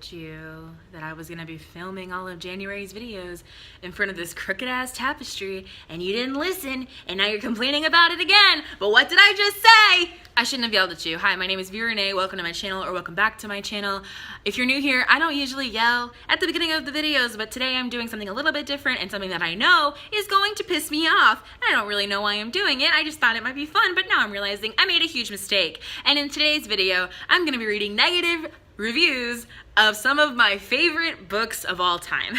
told you that I was gonna be filming all of January's videos in front of this crooked ass tapestry and you didn't listen and now you're complaining about it again. But what did I just say? I shouldn't have yelled at you. Hi, my name is Renae. Welcome to my channel, or welcome back to my channel. If you're new here, I don't usually yell at the beginning of the videos, but today I'm doing something a little bit different and something that I know is going to piss me off. And I don't really know why I'm doing it. I just thought it might be fun, but now I'm realizing I made a huge mistake. And in today's video, I'm gonna be reading negative reviews of some of my favorite books of all time.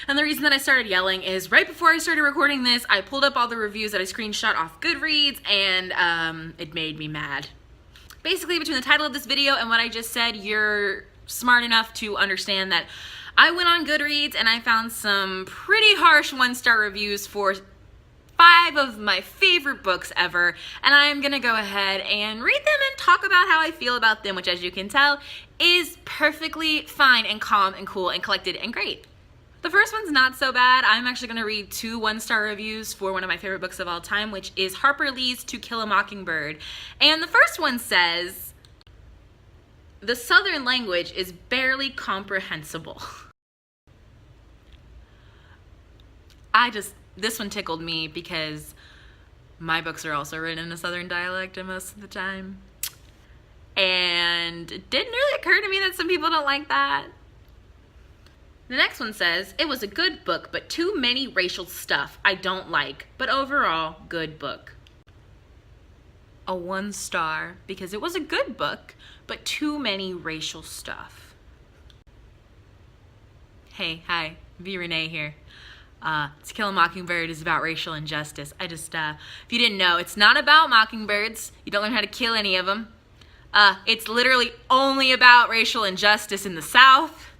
And the reason that I started yelling is right before I started recording this, I pulled up all the reviews that I screenshot off Goodreads, and it made me mad. Basically, between the title of this video and what I just said, you're smart enough to understand that I went on Goodreads and I found some pretty harsh one-star reviews for 5 of my favorite books ever, and I'm gonna go ahead and read them and talk about how I feel about them, which, as you can tell, is perfectly fine and calm and cool and collected and great. The first one's not so bad. I'm actually gonna read 2 one-star reviews for one of my favorite books of all time, which is Harper Lee's To Kill a Mockingbird. And the first one says, "The Southern language is barely comprehensible." This one tickled me because my books are also written in a Southern dialect most of the time. And it didn't really occur to me that some people don't like that. The next one says, "It was a good book, but too many racial stuff I don't like, but overall, good book." A 1 star because it was a good book, but too many racial stuff. Hey, hi, V. Renae here. To Kill a Mockingbird is about racial injustice. If you didn't know, it's not about mockingbirds. You don't learn how to kill any of them. It's literally only about racial injustice in the South.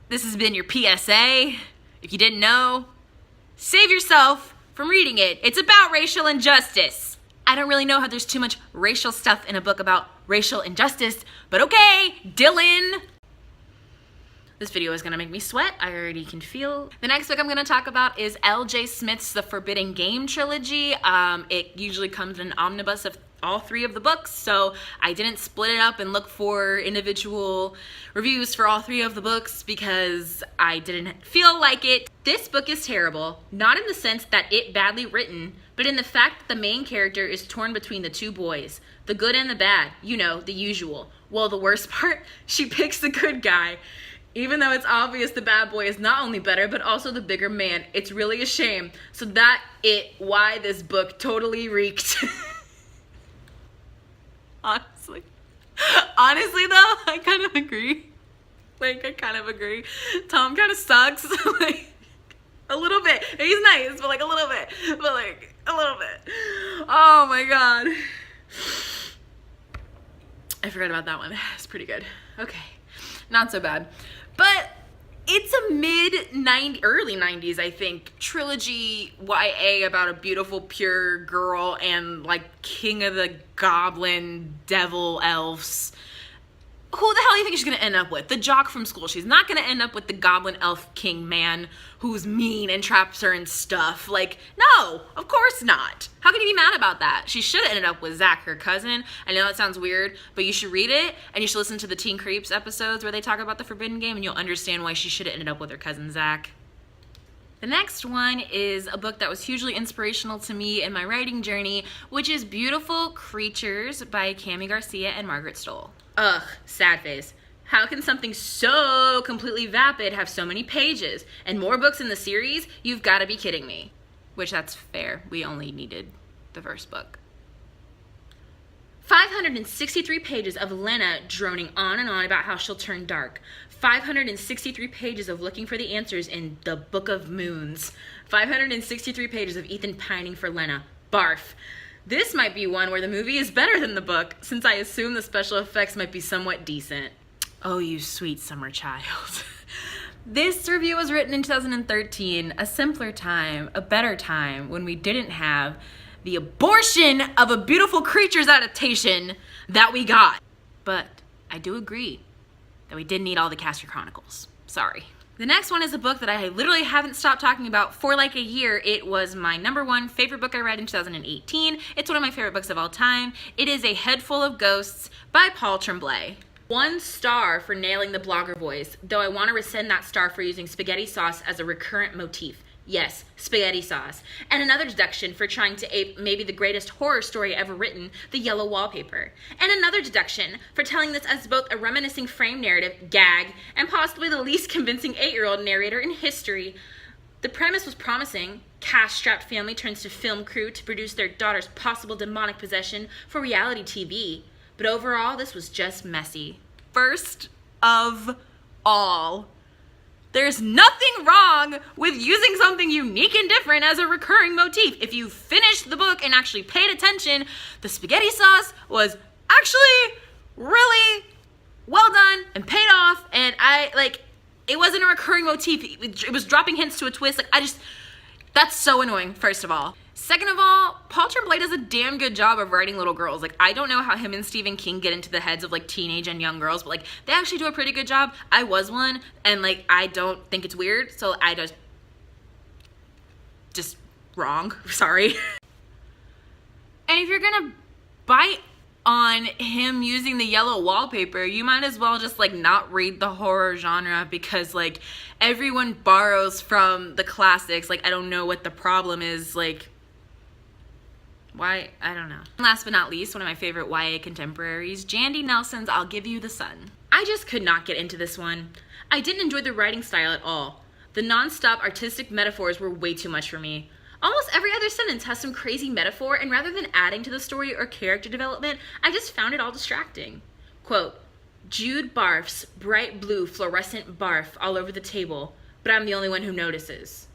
This has been your PSA. If you didn't know, save yourself from reading it. It's about racial injustice. I don't really know how there's too much racial stuff in a book about racial injustice, but okay, Dylan. This video is gonna make me sweat. I already can feel. The next book I'm gonna talk about is L.J. Smith's The Forbidden Game trilogy. It usually comes in an omnibus of all 3 of the books, so I didn't split it up and look for individual reviews for all 3 of the books because I didn't feel like it. This book is terrible, not in the sense that it's badly written, but in the fact that the main character is torn between the 2 boys, the good and the bad, you know, the usual. Well, the worst part, she picks the good guy. Even though it's obvious the bad boy is not only better, but also the bigger man. It's really a shame. So why this book totally reeked. Honestly though, I kind of agree. Tom kind of sucks. A little bit. He's nice, but a little bit. Oh my God. I forgot about that one. It's pretty good. Okay. Not so bad. But it's a early 90s, I think, trilogy YA about a beautiful, pure girl and king of the goblin devil elves. Who the hell do you think she's gonna end up with? The jock from school. She's not gonna end up with the goblin elf king man who's mean and traps her and stuff. No, of course not. How can you be mad about that? She should have ended up with Zach, her cousin. I know that sounds weird, but you should read it and you should listen to the Teen Creeps episodes where they talk about the Forbidden Game and you'll understand why she should have ended up with her cousin Zach. The next one is a book that was hugely inspirational to me in my writing journey, which is Beautiful Creatures by Cami Garcia and Margaret Stoll. Ugh, sad face. How can something so completely vapid have so many pages? And more books in the series? You've got to be kidding me. Which, that's fair. We only needed the first book. 563 pages of Lena droning on and on about how she'll turn dark. 563 pages of looking for the answers in the Book of Moons. 563 pages of Ethan pining for Lena. Barf. This might be one where the movie is better than the book, since I assume the special effects might be somewhat decent. Oh, you sweet summer child. This review was written in 2013, a simpler time, a better time, when we didn't have the abortion of a Beautiful Creatures adaptation that we got. But I do agree that we didn't need all the Castor Chronicles. Sorry. The next one is a book that I literally haven't stopped talking about for a year. It was my #1 favorite book I read in 2018. It's one of my favorite books of all time. It is A Head Full of Ghosts by Paul Tremblay. 1 star for nailing the blogger voice, though I want to rescind that star for using spaghetti sauce as a recurrent motif. Yes, spaghetti sauce. And another deduction for trying to ape maybe the greatest horror story ever written, the yellow wallpaper. And another deduction for telling this as both a reminiscing frame narrative, gag, and possibly the least convincing 8-year-old narrator in history. The premise was promising. Cash-strapped family turns to film crew to produce their daughter's possible demonic possession for reality TV. But overall, this was just messy. First of all, there's nothing wrong with using something unique and different as a recurring motif. If you finished the book and actually paid attention, the spaghetti sauce was actually really well done and paid off, and it wasn't a recurring motif. It was dropping hints to a twist. That's so annoying, first of all. Second of all, Paul Tremblay does a damn good job of writing little girls. I don't know how him and Stephen King get into the heads of teenage and young girls, but they actually do a pretty good job. I was one, and I don't think it's weird, so I just wrong, sorry. And if you're gonna bite on him using the yellow wallpaper, you might as well just not read the horror genre, because everyone borrows from the classics. I don't know what the problem is. Why? I don't know. Last but not least, one of my favorite YA contemporaries, Jandy Nelson's I'll Give You the Sun. I just could not get into this one. I didn't enjoy the writing style at all. The non-stop artistic metaphors were way too much for me. Almost every other sentence has some crazy metaphor, and rather than adding to the story or character development, I just found it all distracting. Quote, Jude barfs bright blue fluorescent barf all over the table, but I'm the only one who notices.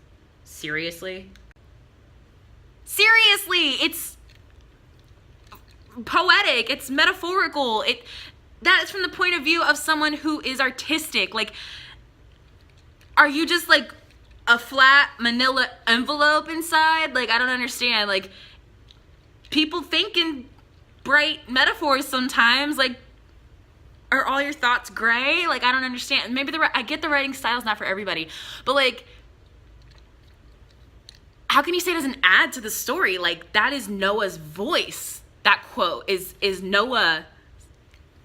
Seriously? Seriously, it's poetic, it's metaphorical, that is from the point of view of someone who is artistic. Are you just a flat manila envelope inside? I don't understand. People think in bright metaphors sometimes. Are all your thoughts gray? I don't understand. Maybe I get the writing style's not for everybody, but how can you say it doesn't add to the story? That is Noah's voice. That quote is Noah.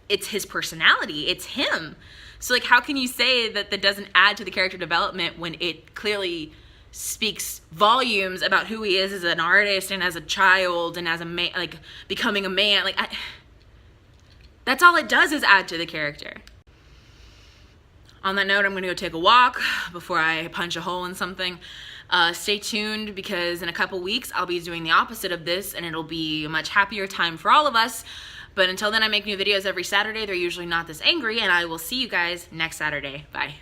It's his personality. It's him. So how can you say that doesn't add to the character development when it clearly speaks volumes about who he is as an artist and as a child and as a man, becoming a man? That's all it does is add to the character. On that note, I'm gonna go take a walk before I punch a hole in something. Stay tuned, because in a couple weeks I'll be doing the opposite of this, and it'll be a much happier time for all of us. But until then, I make new videos every Saturday. They're usually not this angry, and I will see you guys next Saturday. Bye.